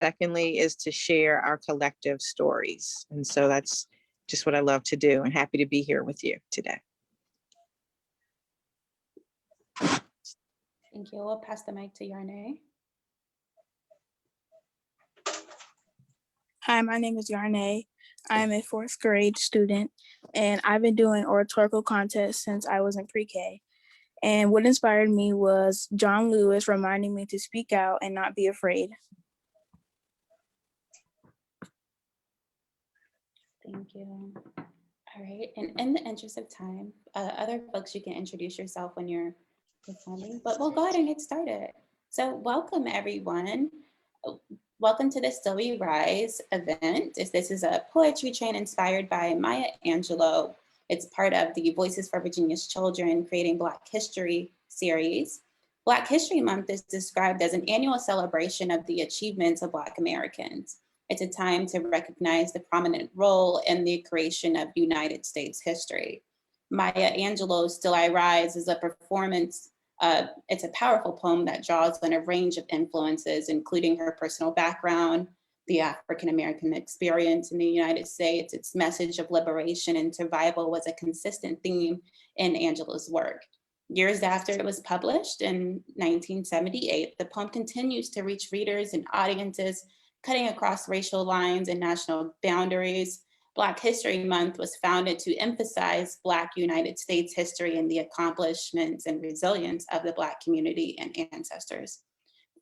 secondly is to share our collective stories. And so that's just what I love to do, and happy to be here with you today. Thank you. We'll pass the mic to Yarnay. Hi, my name is Yarnay. I'm a 4th grade student, and I've been doing oratorical contests since I was in pre-K. And what inspired me was John Lewis reminding me to speak out and not be afraid. Thank you. All right, and in the interest of time, other folks, you can introduce yourself when you're performing, but we'll go ahead and get started. So welcome everyone. Welcome to the Still We Rise event. This is a poetry train inspired by Maya Angelou. It's part of the Voices for Virginia's Children Creating Black History series. Black History Month is described as an annual celebration of the achievements of Black Americans. It's a time to recognize the prominent role in the creation of United States history. Maya Angelou's Still I Rise is a performance. It's a powerful poem that draws on a range of influences, including her personal background, the African-American experience in the United States. Its message of liberation and survival was a consistent theme in Angelou's work. Years after it was published in 1978, the poem continues to reach readers and audiences, cutting across racial lines and national boundaries. Black History Month was founded to emphasize Black United States history and the accomplishments and resilience of the Black community and ancestors.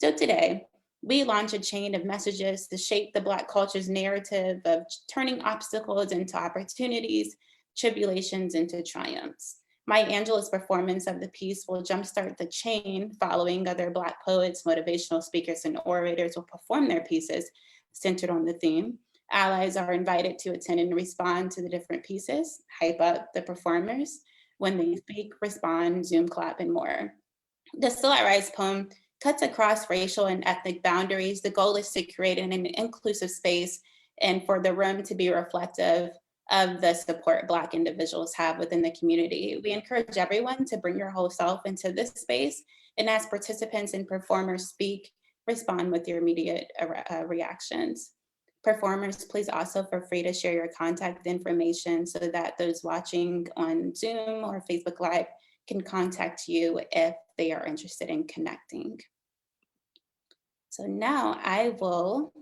So today, we launch a chain of messages to shape the Black culture's narrative of turning obstacles into opportunities, tribulations into triumphs. Maya Angelou's performance of the piece will jumpstart the chain. Following, other Black poets, motivational speakers, and orators will perform their pieces centered on the theme. Allies are invited to attend and respond to the different pieces, hype up the performers when they speak, respond, Zoom clap, and more. The Still I Rise poem cuts across racial and ethnic boundaries. The goal is to create an inclusive space and for the room to be reflective of the support Black individuals have within the community. We encourage everyone to bring your whole self into this space, and as participants and performers speak, respond with your immediate reactions. Performers, please also feel free to share your contact information so that those watching on Zoom or Facebook Live can contact you if they are interested in connecting. So now I will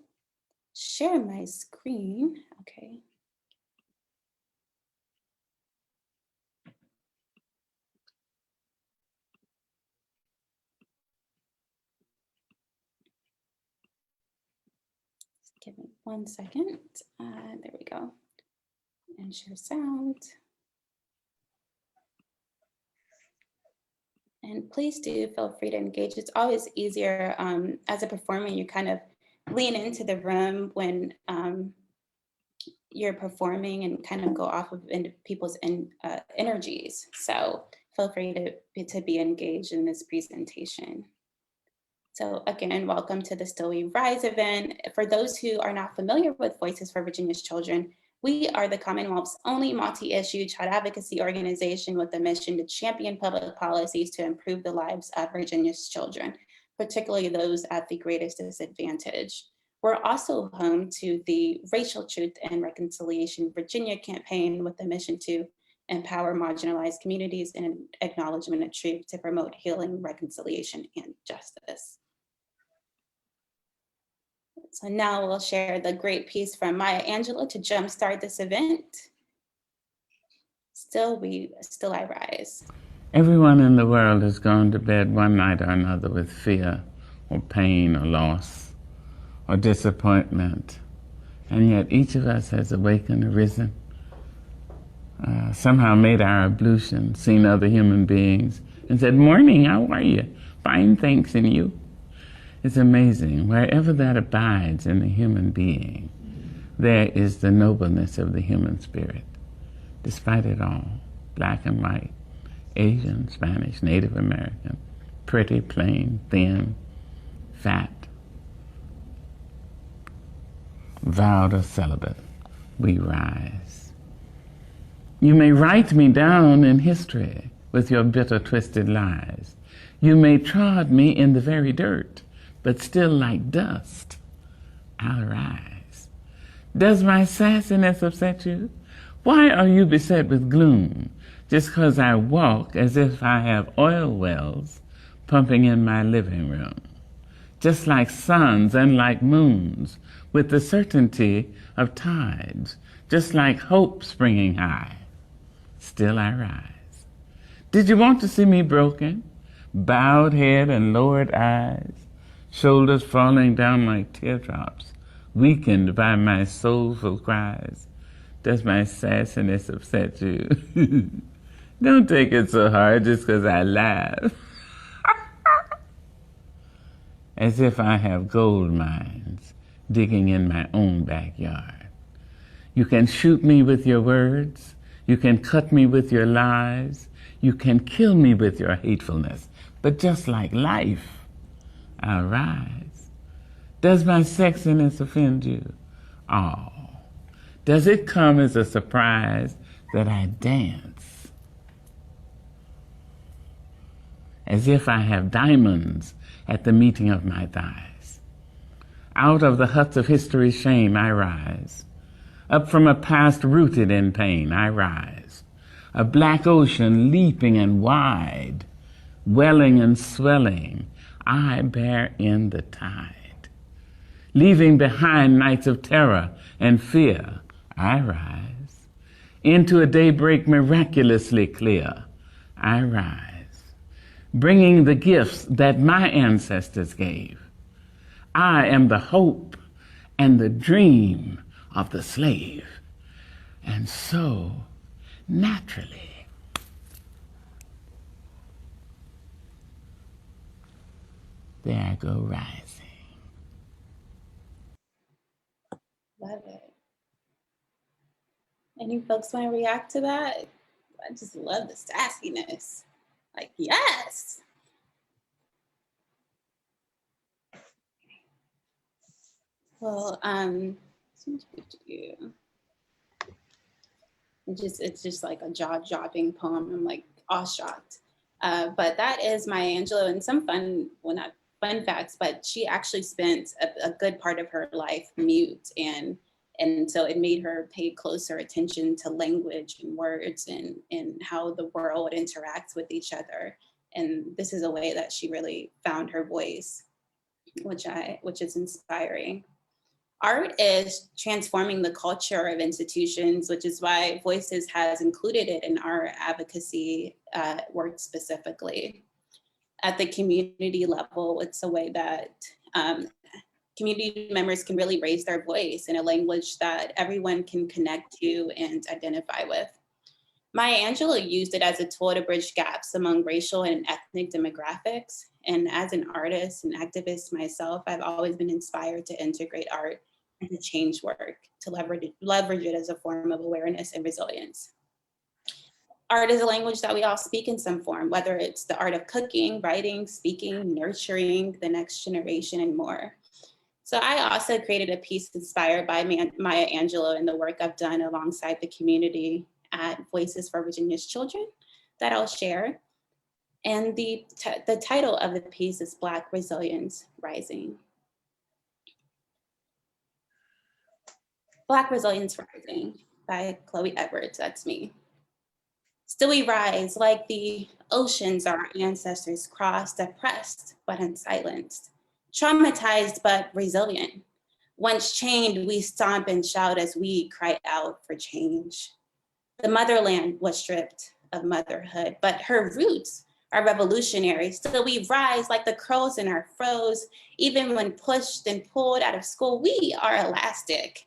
share my screen. Okay. Give me 1 second. There we go. And share sound. And please do feel free to engage. It's always easier as a performer, you kind of lean into the room when you're performing and kind of go off of people's energies. So feel free to be engaged in this presentation. So again, welcome to the Still We Rise event. For those who are not familiar with Voices for Virginia's Children, we are the Commonwealth's only multi-issue child advocacy organization with a mission to champion public policies to improve the lives of Virginia's children, particularly those at the greatest disadvantage. We're also home to the Racial Truth and Reconciliation Virginia campaign with a mission to empower marginalized communities and acknowledgement of truth to promote healing, reconciliation, and justice. So now we'll share the great piece from Maya Angelou to jumpstart this event. Still I Rise. Everyone in the world has gone to bed one night or another with fear or pain or loss or disappointment. And yet each of us has awakened, arisen, somehow made our ablution, seen other human beings, and said, "Morning, how are you? Fine, thanks, and you?" It's amazing. Wherever that abides in the human being, there is the nobleness of the human spirit. Despite it all, black and white, Asian, Spanish, Native American, pretty, plain, thin, fat, vowed or celibate, we rise. You may write me down in history with your bitter, twisted lies. You may trod me in the very dirt, but still like dust, I'll rise. Does my sassiness upset you? Why are you beset with gloom just 'cause I walk as if I have oil wells pumping in my living room? Just like suns and like moons, with the certainty of tides, just like hope springing high, still I rise. Did you want to see me broken? Bowed head and lowered eyes, shoulders falling down like teardrops, weakened by my soulful cries. Does my sassiness upset you? Don't take it so hard just 'cause I laugh. As if I have gold mines digging in my own backyard. You can shoot me with your words. You can cut me with your lies. You can kill me with your hatefulness. But just like life, I'll rise. Does my sexiness offend you? Oh, does it come as a surprise that I dance? As if I have diamonds at the meeting of my thighs. Out of the huts of history's shame I rise. Up from a past rooted in pain I rise. A black ocean leaping and wide, welling and swelling, I bear in the tide. Leaving behind nights of terror and fear, I rise. Into a daybreak miraculously clear, I rise. Bringing the gifts that my ancestors gave. I am the hope and the dream of the slave. And so, naturally, there I go rising. Love it. Any folks want to react to that? I just love the sassiness. Like, yes. Well, it's just like a jaw-dropping poem. I'm like awe-shocked. But that is Maya Angelou, and some fun, well, not fun facts, but she actually spent a good part of her life mute, and so it made her pay closer attention to language and words and how the world interacts with each other. And this is a way that she really found her voice, which is inspiring. Art is transforming the culture of institutions, which is why Voices has included it in our advocacy work specifically. At the community level, it's a way that community members can really raise their voice in a language that everyone can connect to and identify with. Maya Angelou used it as a tool to bridge gaps among racial and ethnic demographics. And as an artist and activist myself, I've always been inspired to integrate art into change work, to leverage it as a form of awareness and resilience. Art is a language that we all speak in some form, whether it's the art of cooking, writing, speaking, nurturing the next generation, and more. So I also created a piece inspired by Maya Angelou and the work I've done alongside the community at Voices for Virginia's Children that I'll share. And the title of the piece is Black Resilience Rising. Black Resilience Rising by Chloe Edwards, that's me. Still we rise like the oceans our ancestors crossed, oppressed but unsilenced, traumatized but resilient. Once chained, we stomp and shout as we cry out for change. The motherland was stripped of motherhood, but her roots are revolutionary. Still we rise like the crows in our froze. Even when pushed and pulled out of school, we are elastic.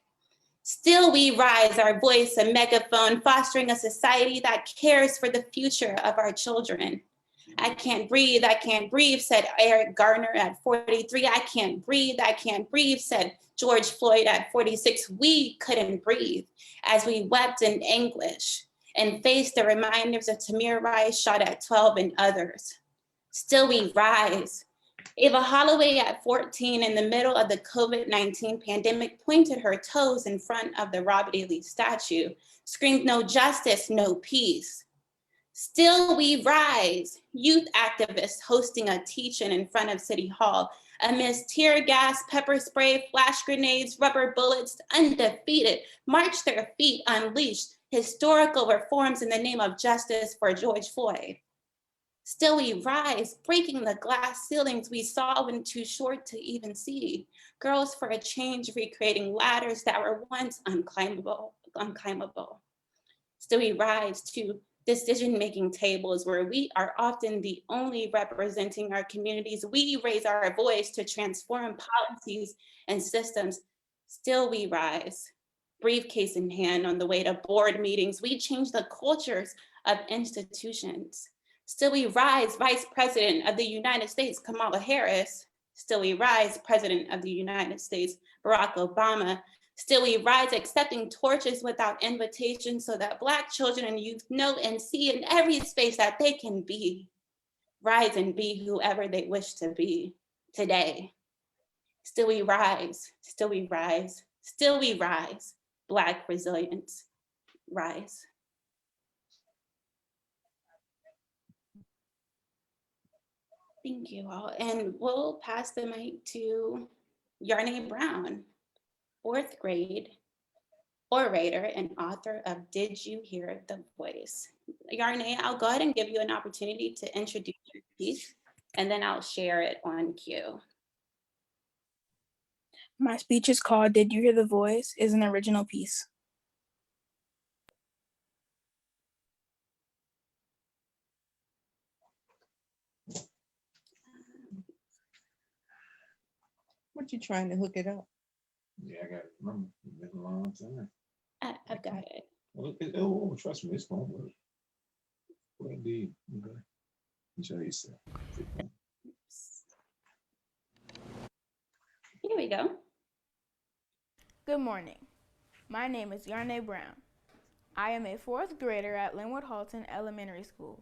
Still we rise, our voice a megaphone, fostering a society that cares for the future of our children. I can't breathe, said Eric Garner at 43. I can't breathe, said George Floyd at 46. We couldn't breathe as we wept in anguish and faced the reminders of Tamir Rice shot at 12 and others. Still we rise. Ava Holloway at 14 in the middle of the COVID-19 pandemic pointed her toes in front of the Robert E. Lee statue, screamed no justice, no peace. Still we rise. Youth activists hosting a teach-in in front of City Hall, Amidst tear gas, pepper spray, flash grenades, rubber bullets, undefeated, marched their feet unleashed, historical reforms in the name of justice for George Floyd. Still we rise, breaking the glass ceilings we saw when too short to even see. Girls for a change, recreating ladders that were once unclimbable. Still we rise to decision-making tables where we are often the only representing our communities. We raise our voice to transform policies and systems. Still we rise, briefcase in hand on the way to board meetings. We change the cultures of institutions. Still we rise, Vice President of the United States, Kamala Harris. Still we rise, President of the United States, Barack Obama. Still we rise, accepting torches without invitation so that Black children and youth know and see in every space that they can be. Rise and be whoever they wish to be today. Still we rise, still we rise, still we rise. Black resilience, rise. Thank you all. And we'll pass the mic to Yarnay Brown, 4th grade orator and author of Did You Hear the Voice? Yarnay, I'll go ahead and give you an opportunity to introduce your piece, and then I'll share it on cue. My speech is called Did You Hear the Voice? Is an original piece. What you trying to hook it up? Yeah, I got it. Remember, it's been a long time. I've got it. Well, trust me, it's gonna work. Well, indeed. Okay. Enjoy yourself. Here we go. Good morning. My name is Yarnay Brown. I am a 4th grader at Linwood Halton Elementary School.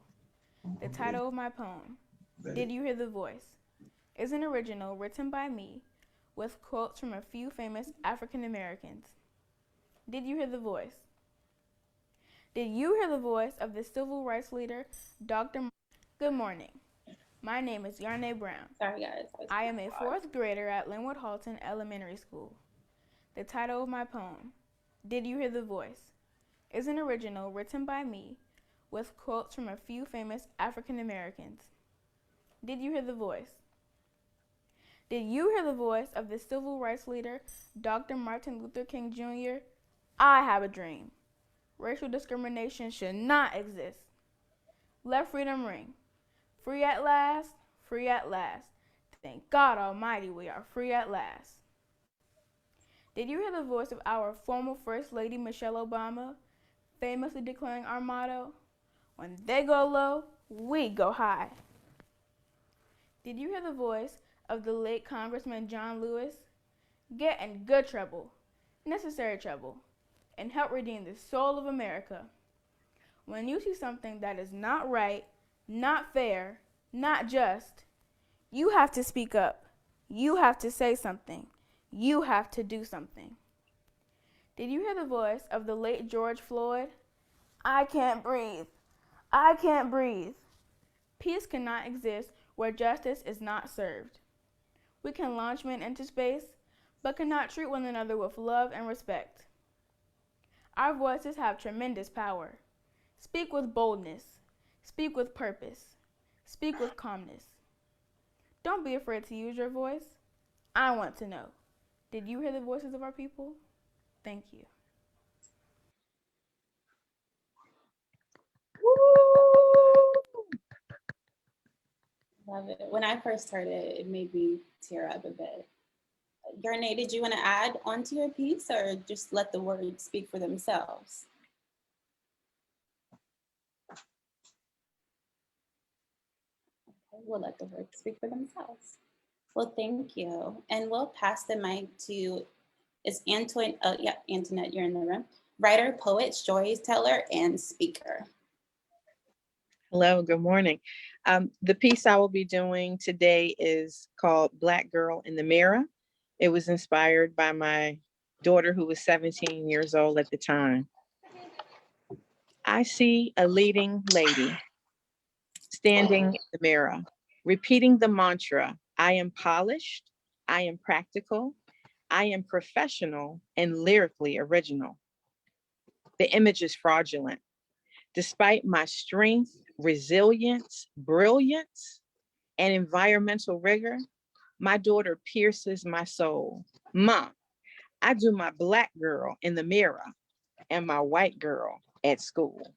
The title of my poem, Did You Hear the Voice? Is an original written by me with quotes from a few famous African Americans. Did you hear the voice? Did you hear the voice of the civil rights leader, Dr. Good morning. My name is Yarnay Brown. Sorry, guys. I am a 4th grader at Linwood Halton Elementary School. The title of my poem, Did You Hear the Voice? Is an original written by me with quotes from a few famous African Americans. Did you hear the voice? Did you hear the voice of the civil rights leader, Dr. Martin Luther King Jr.? I have a dream. Racial discrimination should not exist. Let freedom ring. Free at last, free at last. Thank God Almighty we are free at last. Did you hear the voice of our former First Lady Michelle Obama, famously declaring our motto, when they go low, we go high? Did you hear the voice of the late Congressman John Lewis? Get in good trouble, necessary trouble, and help redeem the soul of America. When you see something that is not right, not fair, not just, you have to speak up. You have to say something. You have to do something. Did you hear the voice of the late George Floyd? I can't breathe. I can't breathe. Peace cannot exist where justice is not served. We can launch men into space, but cannot treat one another with love and respect. Our voices have tremendous power. Speak with boldness. Speak with purpose. Speak with calmness. Don't be afraid to use your voice. I want to know, did you hear the voices of our people? Thank you. Love it. When I first heard it, it made me tear up a bit. Yarnay, did you want to add onto your piece or just let the words speak for themselves? Okay, we'll let the words speak for themselves. Well, thank you. And we'll pass the mic to, is Antoine, oh yeah, Antoinette, you're in the room. Writer, poet, storyteller, and speaker. Hello, good morning. The piece I will be doing today is called Black Girl in the Mirror. It was inspired by my daughter who was 17 years old at the time. I see a leading lady standing in the mirror, repeating the mantra, I am polished, I am practical, I am professional and lyrically original. The image is fraudulent. Despite my strength, resilience, brilliance, and environmental rigor, my daughter pierces my soul. Mom, I do my Black girl in the mirror and my white girl at school.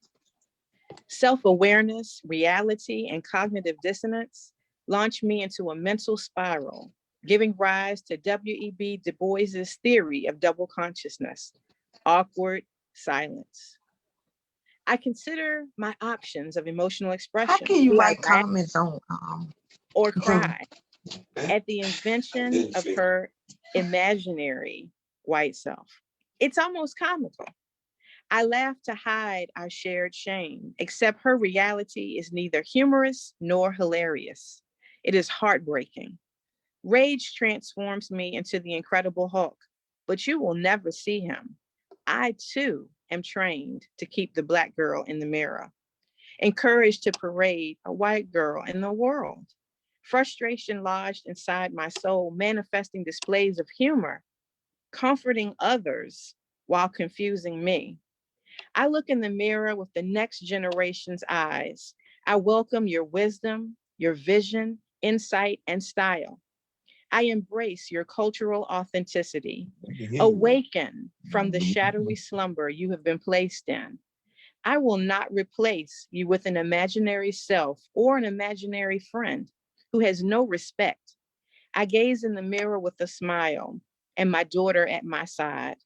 Self-awareness, reality, and cognitive dissonance launched me into a mental spiral, giving rise to W.E.B. Du Bois's theory of double consciousness, awkward silence. I consider my options of emotional How expression. can you Do I write laugh comments on or Zoom? cry at the invention of her imaginary white self? It's almost comical. I laugh to hide our shared shame, except her reality is neither humorous nor hilarious. It is heartbreaking. Rage transforms me into the Incredible Hulk, but you will never see him. I too am trained to keep the Black girl in the mirror, encouraged to parade a white girl in the world. Frustration lodged inside my soul, manifesting displays of humor, comforting others while confusing me. I look in the mirror with the next generation's eyes. I welcome your wisdom, your vision, insight, and style. I embrace your cultural authenticity. Awaken from the shadowy slumber you have been placed in. I will not replace you with an imaginary self or an imaginary friend who has no respect. I gaze in the mirror with a smile and my daughter at my side.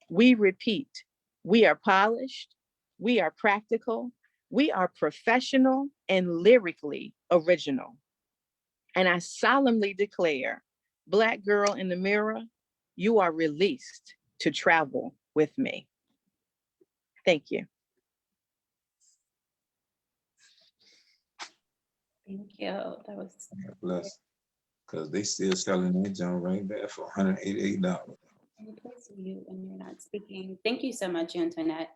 We repeat, we are polished, we are practical, we are professional and lyrically original. And I solemnly declare, Black girl in the mirror, you are released to travel with me. Thank you. Thank you. That was Bless. Cause they still selling that junk right there for $188. very close to you when you're not speaking. Thank you so much, Antoinette.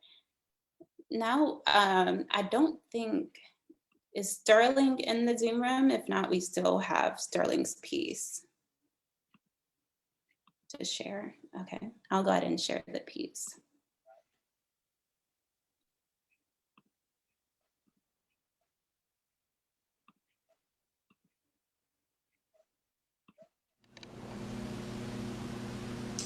Now, I don't think, is Sterling in the Zoom room? If not, we still have Sterling's piece to share. Okay, I'll go ahead and share the piece.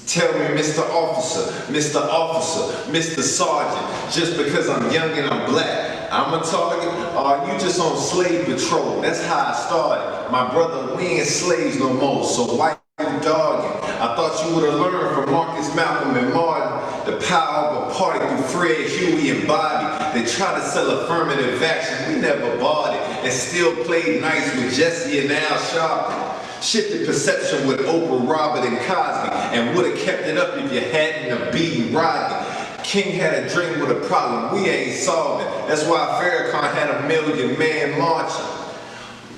Tell me, Mr. Officer, Mr. Officer, Mr. Sergeant, just because I'm young and I'm Black, I'm a target, or are you just on slave patrol? That's how I started. My brother, we ain't slaves no more, so why you dogging? I thought you would have learned from Marcus, Malcolm, and Martin the power of a party through Fred, Huey, and Bobby. They try to sell affirmative action. We never bought it and still played nice with Jesse and Al Sharpton. Shifted perception with Oprah, Robert, and Cosby, and would have kept it up if you hadn't have beaten Rodney. King had a dream with a problem we ain't solving. That's why Farrakhan had 1 million man marching.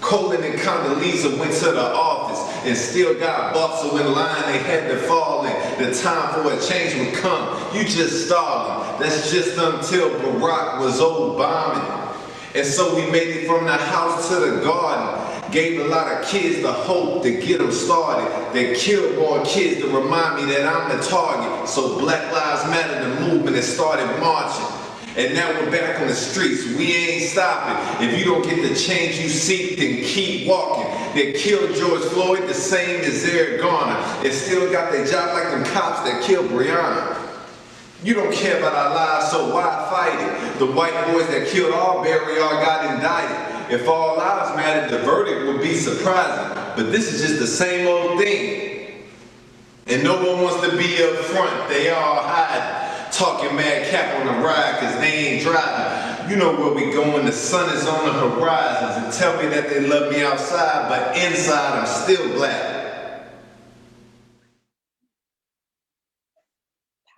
Colin and Condoleezza went to the office and still got bustle in line. They had to fall in. The time for a change would come. You just stalling. That's just until Barack was old bombing. And so we made it from the house to the garden. Gave a lot of kids the hope to get them started. They killed more kids to remind me that I'm the target. So Black Lives Matter, the movement, has started marching. And now we're back on the streets. We ain't stopping. If you don't get the change you seek, then keep walking. They killed George Floyd the same as Eric Garner. And still got their job like them cops that killed Breonna. You don't care about our lives, so why fight it? The white boys that killed Arbery all got indicted. If all lives mattered, the verdict would be surprising. But this is just the same old thing. And no one wants to be up front. They all hiding, talking mad cap on the ride because they ain't driving. You know where we going, the sun is on the horizons. And tell me that they love me outside, but inside I'm still Black.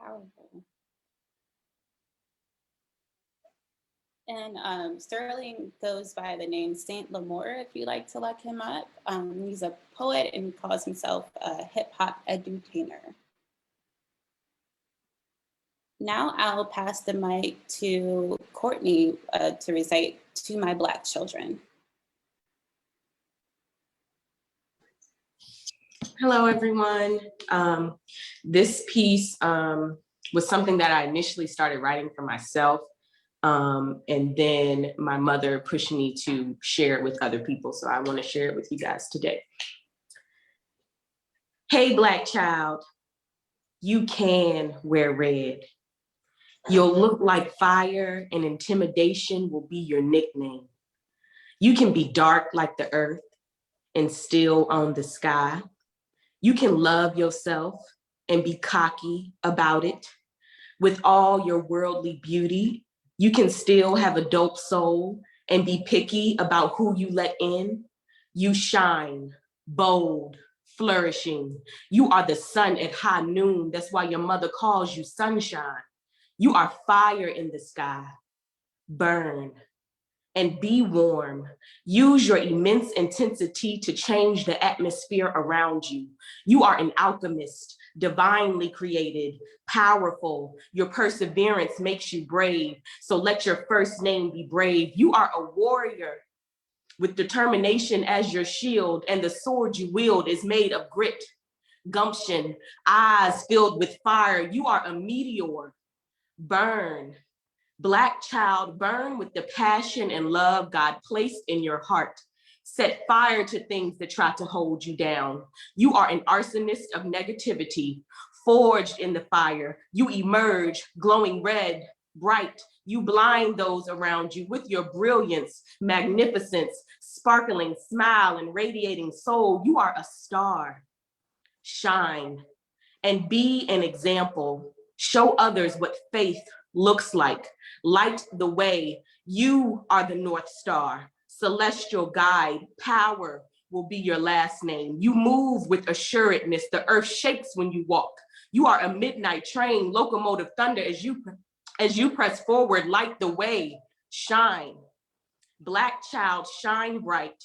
Powerful. And Sterling goes by the name Saint L'Amour, if you like to look him up. He's a poet and calls himself a hip hop edutainer. Now I'll pass the mic to Courtney to recite To My Black Children. Hello, everyone. This piece was something that I initially started writing for myself. And then my mother pushed me to share it with other people. So I want to share it with you guys today. Hey, Black child, you can wear red. You'll look like fire and intimidation will be your nickname. You can be dark like the earth and still own the sky. You can love yourself and be cocky about it. With all your worldly beauty, you can still have a dope soul and be picky about who you let in. You shine, bold, flourishing. You are the sun at high noon. That's why your mother calls you sunshine. You are fire in the sky. Burn and be warm. Use your immense intensity to change the atmosphere around you. You are an alchemist, divinely created, powerful. Your perseverance makes you brave. So let your first name be Brave. You are a warrior with determination as your shield, and the sword you wield is made of grit, gumption, eyes filled with fire. You are a meteor. Burn. Black child, burn with the passion and love God placed in your heart. Set fire to things that try to hold you down. You are an arsonist of negativity, forged in the fire. You emerge glowing red, bright. You blind those around you with your brilliance, magnificence, sparkling smile, and radiating soul. You are a star. Shine and be an example. Show others what faith looks like. Light the way. You are the North Star, celestial guide. Power will be your last name. You move with assuredness. The earth shakes when you walk. You are a midnight train, locomotive thunder as you press forward. Light the way. Shine. Black child, shine bright.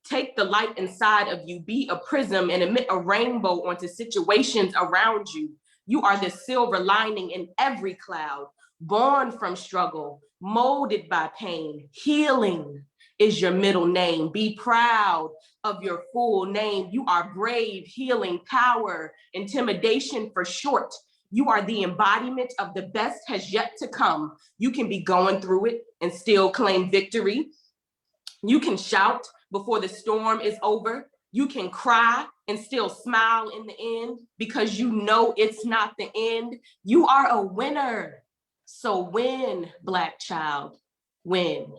Take the light inside of you, be a prism and emit a rainbow onto situations around you. You are the silver lining in every cloud, born from struggle, molded by pain. Healing is your middle name. Be proud of your full name. You are brave, healing, power, intimidation for short. You are the embodiment of the best has yet to come. You can be going through it and still claim victory. You can shout before the storm is over. You can cry and still smile in the end because you know it's not the end. You are a winner. So win, Black child, win.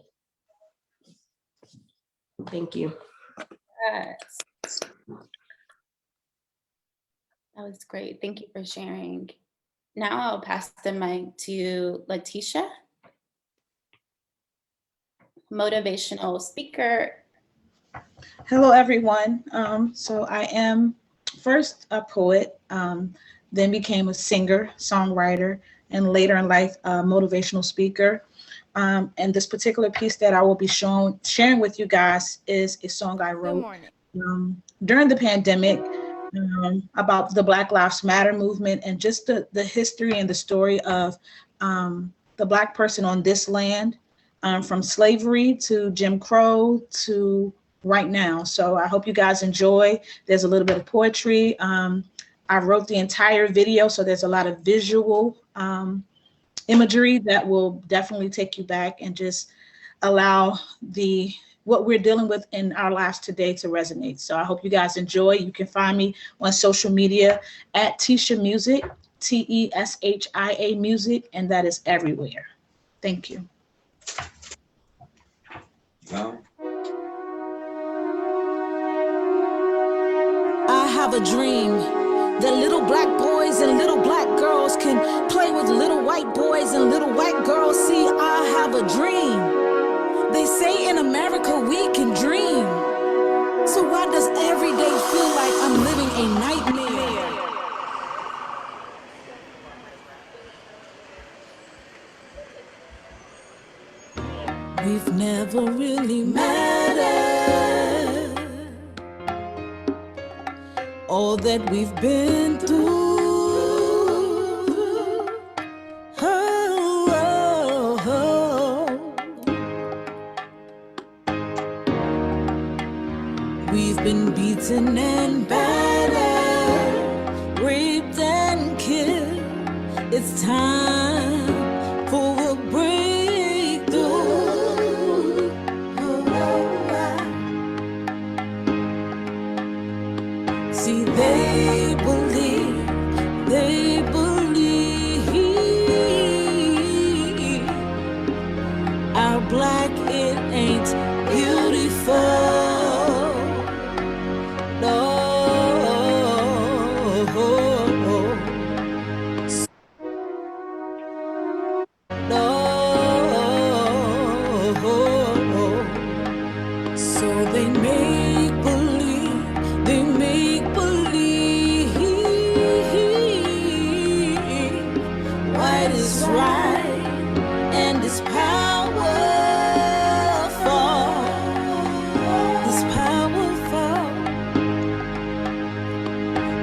Thank you. Yes. That was great. Thank you for sharing. Now I'll pass the mic to Letitia, motivational speaker. Hello, everyone. So I am first a poet, then became a singer, songwriter, and later in life, a motivational speaker. And this particular piece that I will be sharing with you guys is a song I wrote during the pandemic about the Black Lives Matter movement and just the history and the story of the Black person on this land, from slavery to Jim Crow to right now. So I hope you guys enjoy. There's a little bit of poetry. I wrote the entire video, so there's a lot of visual imagery that will definitely take you back and just allow what we're dealing with in our lives today to resonate. So I hope you guys enjoy. You can find me on social media at Tesha Music, TESHIA Music, and that is everywhere. Thank you. No. I have a dream that little black boys and little black girls can play with little white boys and little white girls. See, I have a dream. They say in America we can dream. So why does every day feel like I'm living a nightmare? We've never really mattered. All that we've been through. We've been beaten and battered. It's time for a breakthrough. See, they believe our black, it ain't beautiful. No. No. So they make believe, white is right and it's powerful. It's powerful.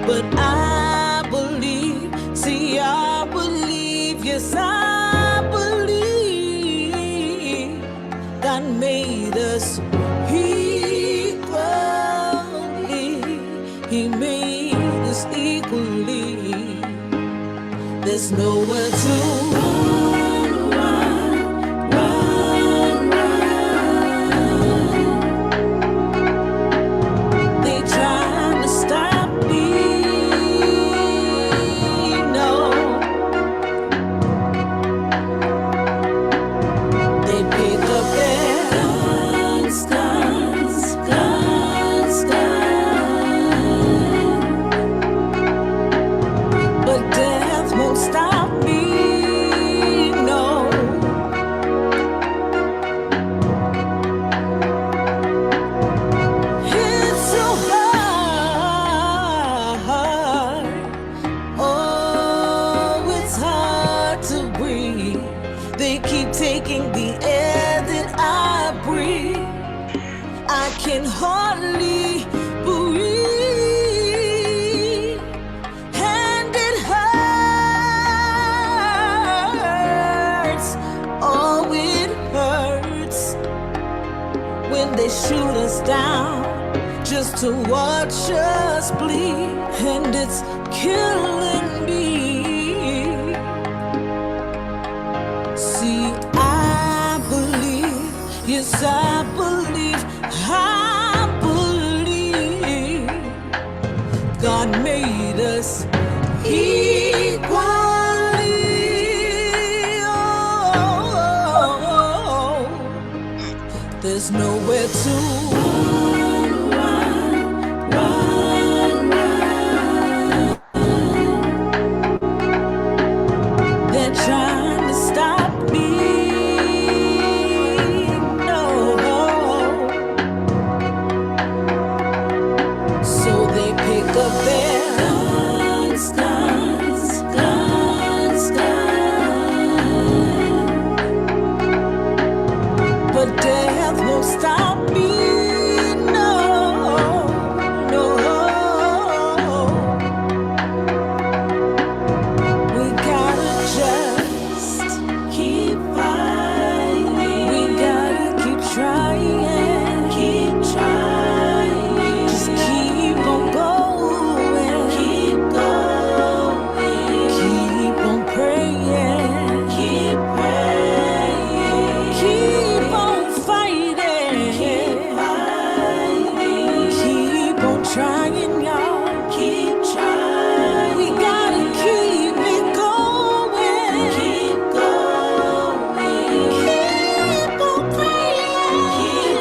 But I believe, see, I believe, yes, I believe God made us equally. He made us equally. There's nowhere to run. They trying to stop me. No, they pick up their guns. But death won't stop me. No. It's so hard. Oh, it's hard to breathe. They keep taking the air that I breathe. I can hardly breathe. And it hurts. Oh, it hurts when they shoot us down just to watch us bleed, and it's killing me. See, I believe, yes, I believe God made us equally. Oh, there's nowhere to run. They're trying to stop me. No. So they pick up their guns. But death won't stop me. No. We gotta just keep fighting. We gotta keep trying. Just keep on going. Keep on praying. Keep on fighting. Keep on trying, y'all. We gotta keep it going. Keep on praying.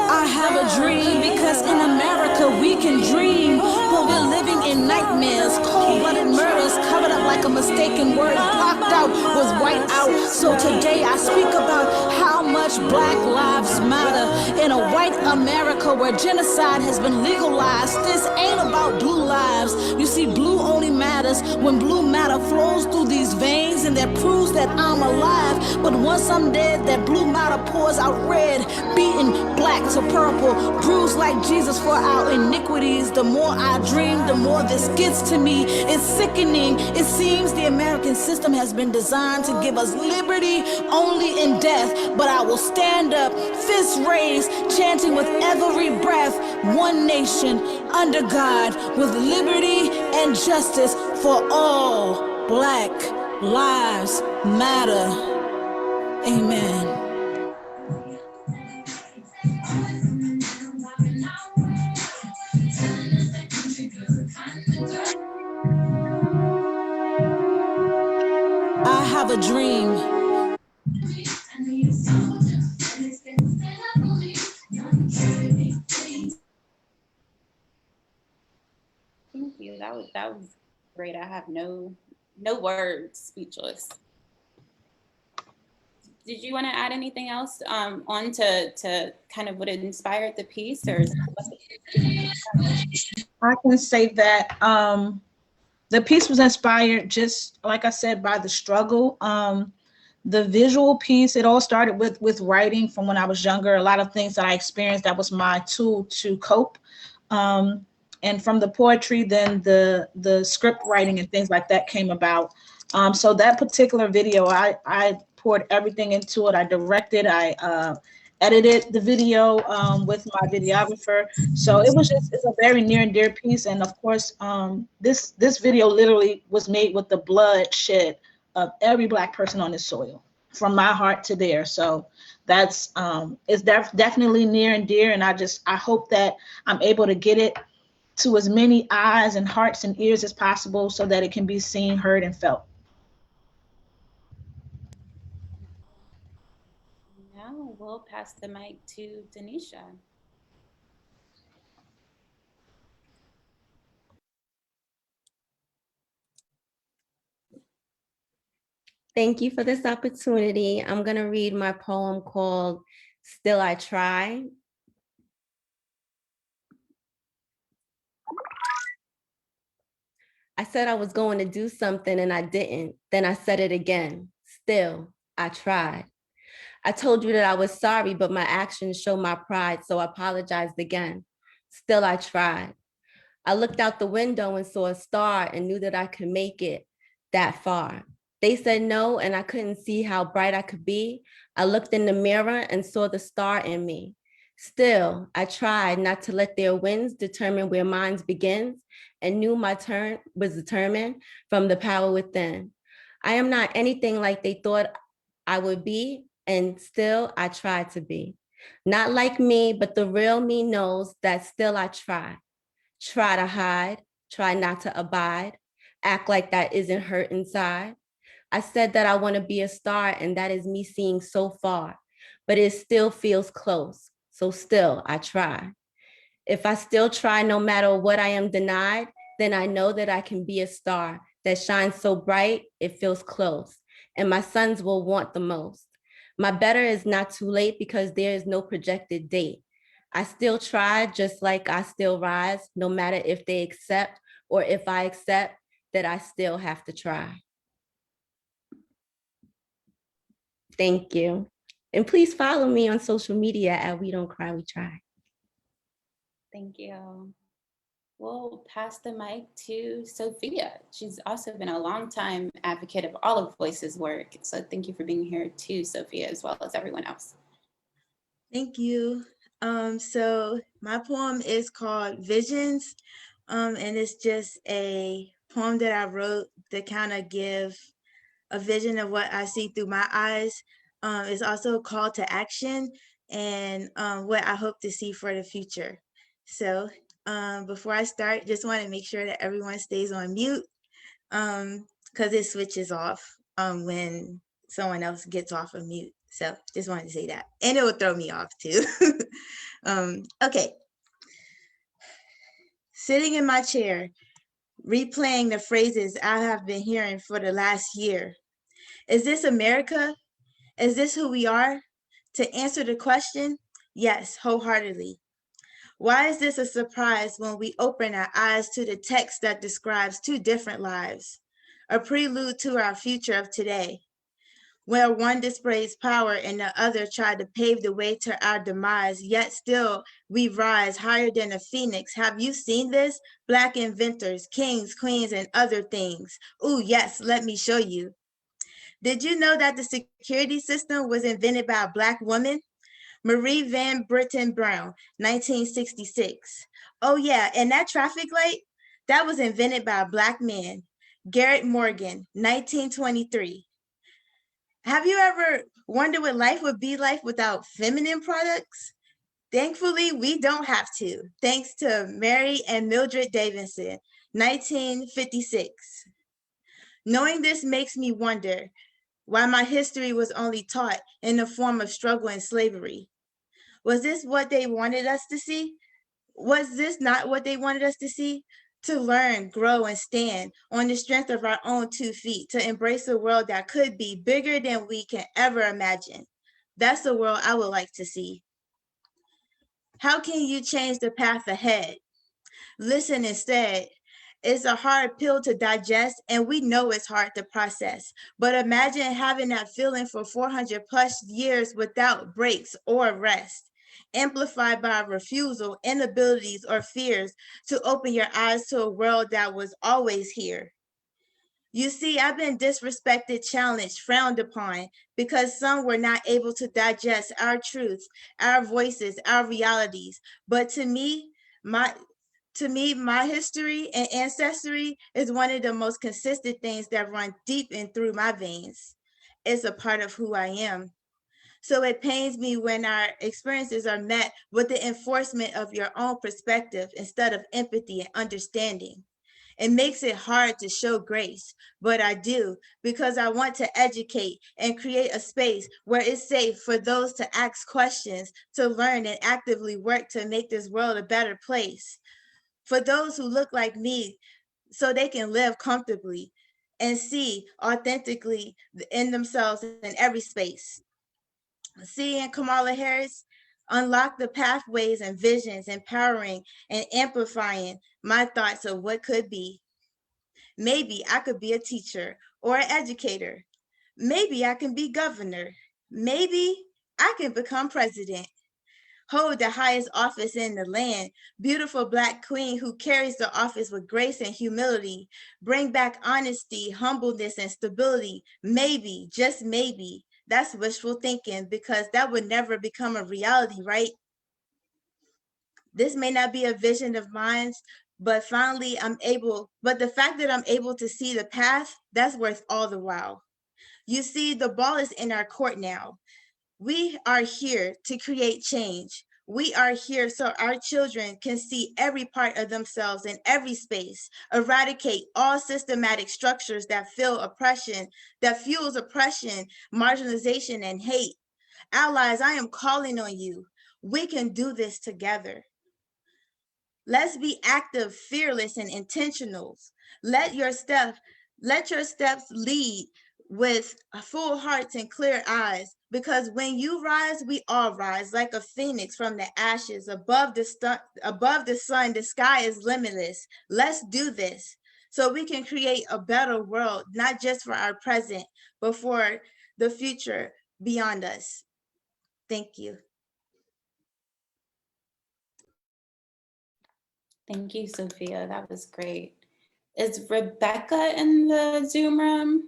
I have a dream because in America we can dream, but we're living in nightmares. Cold-blooded murders covered up like a mistaken word. Blocked out was white out. So today I speak about how much black lives matter in a white America where genocide has been legalized. This ain't about blue lives. You see, blue only matters matters when blue matter flows through these veins, and that proves that I'm alive. But once I'm dead, that blue matter pours out red, beaten black to purple, bruised like Jesus for our iniquities. The more I dream, the more this gets to me. It's sickening. It seems the American system has been designed to give us liberty only in death. But I will stand up, fists raised, chanting with every breath, one nation under God, with liberty and justice for all. Black lives matter. Amen. I have a dream. Thank you. That was great. I have no words, speechless. Did you want to add anything else on to kind of what inspired the piece, or is I can say that the piece was inspired, just like I said, by the struggle. The visual piece, it all started with writing from when I was younger. A lot of things that I experienced, that was my tool to cope. And from the poetry, then the script writing and things like that came about. So that particular video, I poured everything into it. I directed, I edited the video with my videographer. So it's a very near and dear piece. And of course, this video literally was made with the blood shed of every Black person on this soil, from my heart to theirs. So that's it's definitely near and dear. And I hope that I'm able to get it to as many eyes and hearts and ears as possible, so that it can be seen, heard, and felt. now we'll pass the mic to Denisha. Thank you for this opportunity. I'm going to read my poem called Still I Try. I said I was going to do something and I didn't. Then I said it again. Still, I tried. I told you that I was sorry, but my actions show my pride, so I apologized again. Still, I tried. I looked out the window and saw a star and knew that I could make it that far. They said no, and I couldn't see how bright I could be. I looked in the mirror and saw the star in me. Still, I tried not to let their winds determine where mine begins, and knew my turn was determined from the power within. I am not anything like they thought I would be, and still I tried to be. Not like me, but the real me knows that still I try. Try to hide, try not to abide, act like that isn't hurt inside. I said that I want to be a star, and that is me seeing so far, but it still feels close. So still I try. If I still try, no matter what I am denied, then I know that I can be a star that shines so bright, it feels close, and my sons will want the most. My better is not too late because there is no projected date. I still try, just like I still rise, no matter if they accept or if I accept that I still have to try. Thank you. And please follow me on social media at We Don't Cry, We Try. Thank you. We'll pass the mic to Sophia. She's also been a longtime advocate of all of Voice's work. So thank you for being here too, Sophia, as well as everyone else. Thank you. So my poem is called Visions, and it's just a poem that I wrote to kind of give a vision of what I see through my eyes. It's also a call to action and what I hope to see for the future. So before I start, just want to make sure that everyone stays on mute because it switches off when someone else gets off of mute. So just wanted to say that. And it will throw me off too. Okay. Sitting in my chair, replaying the phrases I have been hearing for the last year. Is this America? Is this who we are? To answer the question, yes, wholeheartedly. Why is this a surprise when we open our eyes to the text that describes two different lives, a prelude to our future of today, where one displays power and the other tried to pave the way to our demise, yet still we rise higher than a phoenix. Have you seen this? Black inventors, kings, queens, and other things. Ooh, yes, let me show you. Did you know that the security system was invented by a Black woman? Marie Van Brittan Brown, 1966. Oh yeah, and that traffic light, that was invented by a Black man, Garrett Morgan, 1923. Have you ever wondered what life would be like without feminine products? Thankfully, we don't have to, thanks to Mary and Mildred Davidson, 1956. Knowing this makes me wonder why my history was only taught in the form of struggle and slavery. Was this what they wanted us to see? Was this not what they wanted us to see? To learn, grow, and stand on the strength of our own 2 feet, to embrace a world that could be bigger than we can ever imagine. That's the world I would like to see. How can you change the path ahead? Listen instead. It's a hard pill to digest, and we know it's hard to process. But imagine having that feeling for 400 plus years without breaks or rest, amplified by refusal, inabilities, or fears to open your eyes to a world that was always here. You see, I've been disrespected, challenged, frowned upon because some were not able to digest our truths, our voices, our realities. But to me, my history and ancestry is one of the most consistent things that run deep and through my veins. It's a part of who I am. So it pains me when our experiences are met with the enforcement of your own perspective instead of empathy and understanding. It makes it hard to show grace, but I do because I want to educate and create a space where it's safe for those to ask questions, to learn and actively work to make this world a better place. For those who look like me so they can live comfortably and see authentically in themselves in every space. Seeing Kamala Harris unlock the pathways and visions, empowering and amplifying my thoughts of what could be. Maybe I could be a teacher or an educator. Maybe I can be governor. Maybe I can become president. Hold the highest office in the land, beautiful Black queen who carries the office with grace and humility. Bring back honesty, humbleness, and stability. Maybe, just maybe. That's wishful thinking because that would never become a reality, right? This may not be a vision of mine, but the fact that I'm able to see the path, that's worth all the while. You see, the ball is in our court now. We are here to create change. We are here so our children can see every part of themselves in every space, eradicate all systematic structures that fuels oppression, marginalization, and hate. Allies, I am calling on you. We can do this together. Let's be active, fearless, and intentional. Let your steps lead with full hearts and clear eyes, because when you rise, we all rise like a phoenix from the ashes. Above the sun, the sky is limitless. Let's do this so we can create a better world, not just for our present, but for the future beyond us. Thank you. Thank you, Sophia. That was great. Is Rebecca in the Zoom room?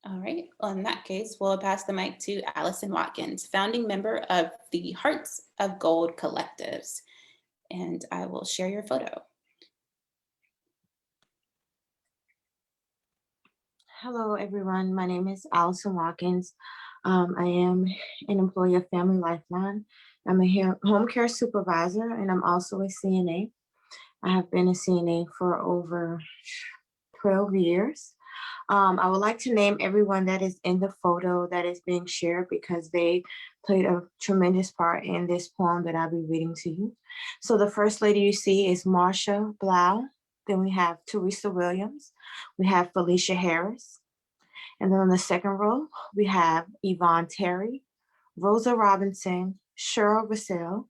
All right, well, in that case, we'll pass the mic to Allison Watkins, founding member of the Hearts of Gold Collectives. And I will share your photo. Hello, everyone. My name is Allison Watkins. I am an employee of Family Lifeline. I'm a home care supervisor, and I'm also a CNA. I have been a CNA for over 12 years. I would like to name everyone that is in the photo that is being shared because they played a tremendous part in this poem that I'll be reading to you. So the first lady you see is Marsha Blau. Then we have Teresa Williams. We have Felicia Harris. And then on the second row, we have Yvonne Terry, Rosa Robinson, Cheryl Vassell.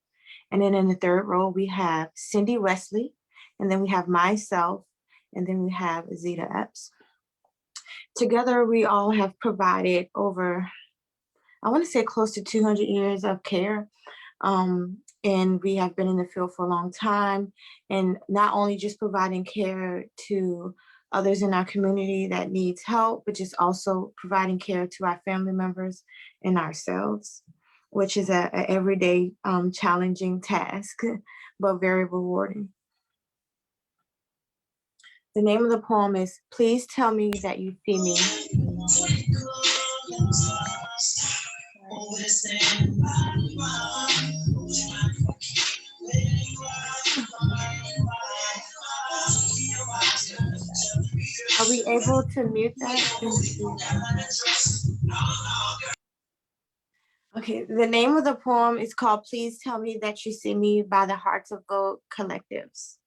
And then in the third row, we have Cindy Wesley. And then we have myself. And then we have Zeta Epps. Together, we all have provided over, I want to say close to 200 years of care. And we have been in the field for a long time, and not only just providing care to others in our community that needs help, but just also providing care to our family members and ourselves, which is a everyday challenging task, but very rewarding. The name of the poem is Please Tell Me That You See Me. Are we able to mute that? Okay, the name of the poem is called Please Tell Me That You See Me by the Hearts of Gold Collectives.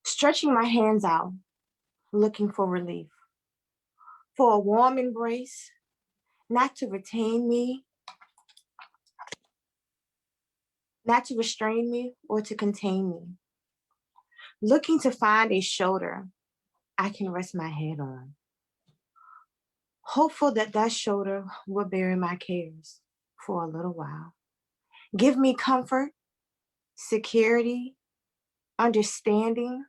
Stretching my hands out, looking for relief, for a warm embrace, not to retain me, not to restrain me or to contain me. Looking to find a shoulder I can rest my head on. Hopeful that that shoulder will bury my cares for a little while. Give me comfort, security, understanding.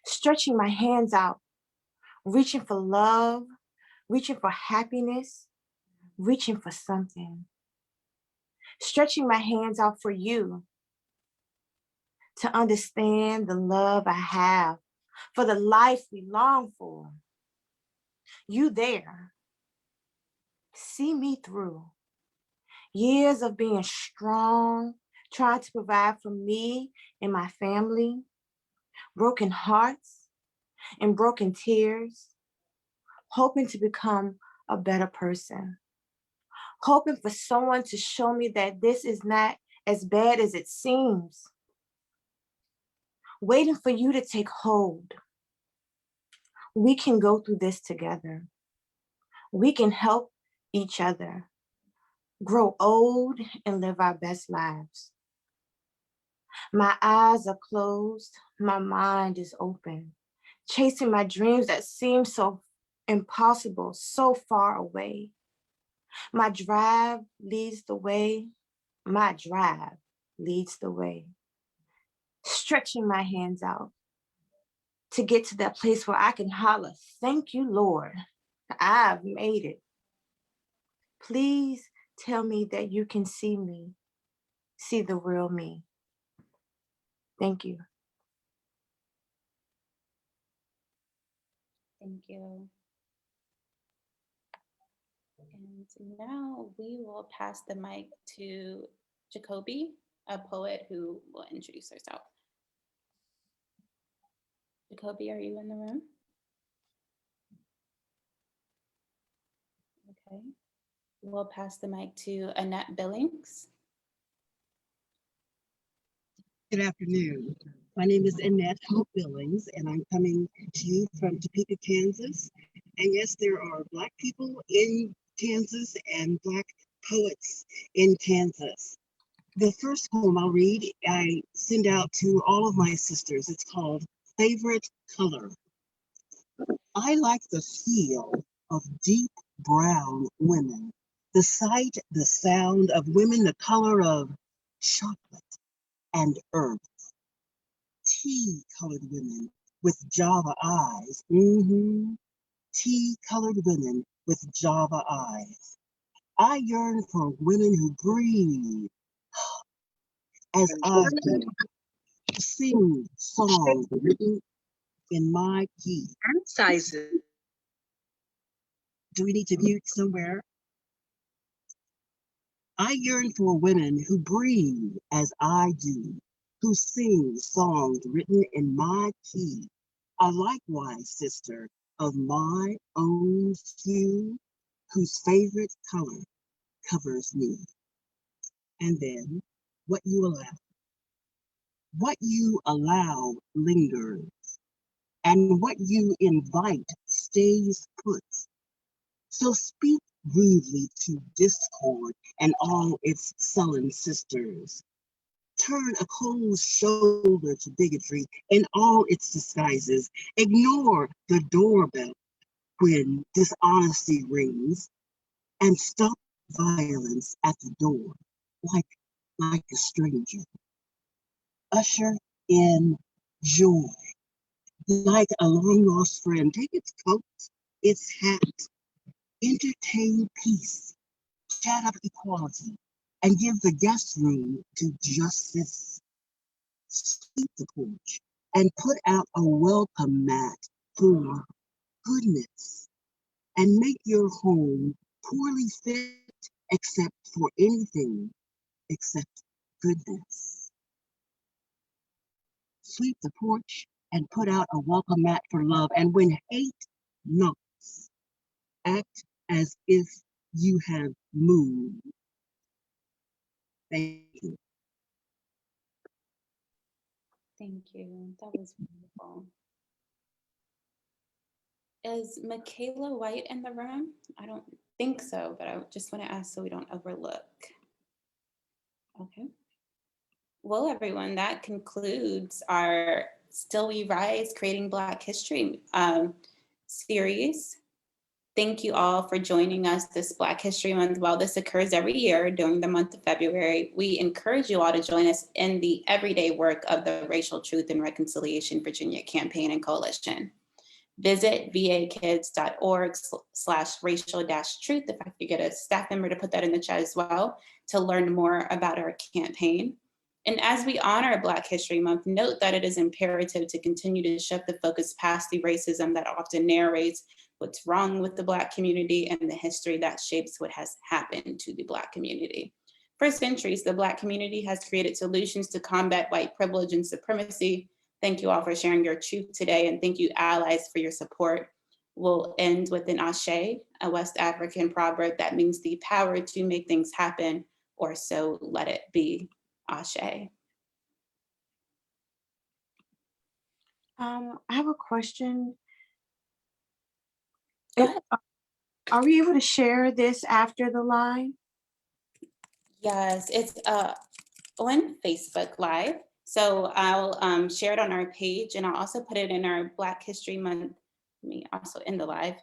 Stretching my hands out, reaching for love, reaching for happiness, reaching for something. Stretching my hands out for you to understand the love I have, for the life we long for. You there, see me through. Years of being strong, trying to provide for me and my family, broken hearts and broken tears, hoping to become a better person, hoping for someone to show me that this is not as bad as it seems, waiting for you to take hold. We can go through this together. We can help each other grow old and live our best lives. My eyes are closed, my mind is open, chasing my dreams that seem so impossible, so far away. My drive leads the way, my drive leads the way. Stretching my hands out to get to that place where I can holler, thank you, Lord, I've made it. Please tell me that you can see me, see the real me. Thank you. Thank you. And now we will pass the mic to Jacoby, a poet who will introduce herself. Jacoby, are you in the room? Okay. We'll pass the mic to Annette Billings. Good afternoon. My name is Annette Hope Billings, and I'm coming to you from Topeka, Kansas. And yes, there are Black people in Kansas and Black poets in Kansas. The first poem I'll read, I send out to all of my sisters. It's called Favorite Color. I like the feel of deep brown women, the sight, the sound of women the color of chocolate and earth. Tea-colored women with Java eyes. Tea-colored women with Java eyes. I yearn for women who breathe as I do, sing songs written in my key. Sizes. Do we need to mute somewhere? I yearn for women who breathe as I do, who sing songs written in my key. A likewise sister of my own hue, whose favorite color covers me. And then what you allow. What you allow lingers, and what you invite stays put. So speak rudely to discord and all its sullen sisters. Turn a cold shoulder to bigotry in all its disguises. Ignore the doorbell when dishonesty rings, and stop violence at the door like a stranger. Usher in joy like a long lost friend. Take its coat, its hat, entertain peace, chat up equality, and give the guest room to justice. Sweep the porch and put out a welcome mat for goodness, and make your home poorly fit except for anything except goodness. Sweep the porch and put out a welcome mat for love, and when hate knocks, act as if you have moved. Thank you. Thank you. That was wonderful. Is Michaela White in the room? I don't think so, but I just want to ask so we don't overlook. Okay. Well, everyone, that concludes our Still We Rise, Creating Black History series. Thank you all for joining us this Black History Month. While this occurs every year during the month of February, we encourage you all to join us in the everyday work of the Racial Truth and Reconciliation Virginia Campaign and Coalition. Visit vakids.org/racial-truth, if I could get a staff member to put that in the chat as well, to learn more about our campaign. And as we honor Black History Month, note that it is imperative to continue to shift the focus past the racism that often narrates what's wrong with the Black community and the history that shapes what has happened to the Black community. For centuries, the Black community has created solutions to combat white privilege and supremacy. Thank you all for sharing your truth today, and thank you, allies, for your support. We'll end with an ashe, a West African proverb that means the power to make things happen, or so let it be. Ashe. I have a question. Go ahead. Are we able to share this after the line? Yes, it's on Facebook Live. So I'll share it on our page, and I'll also put it in our Black History Month. Let me also end the live.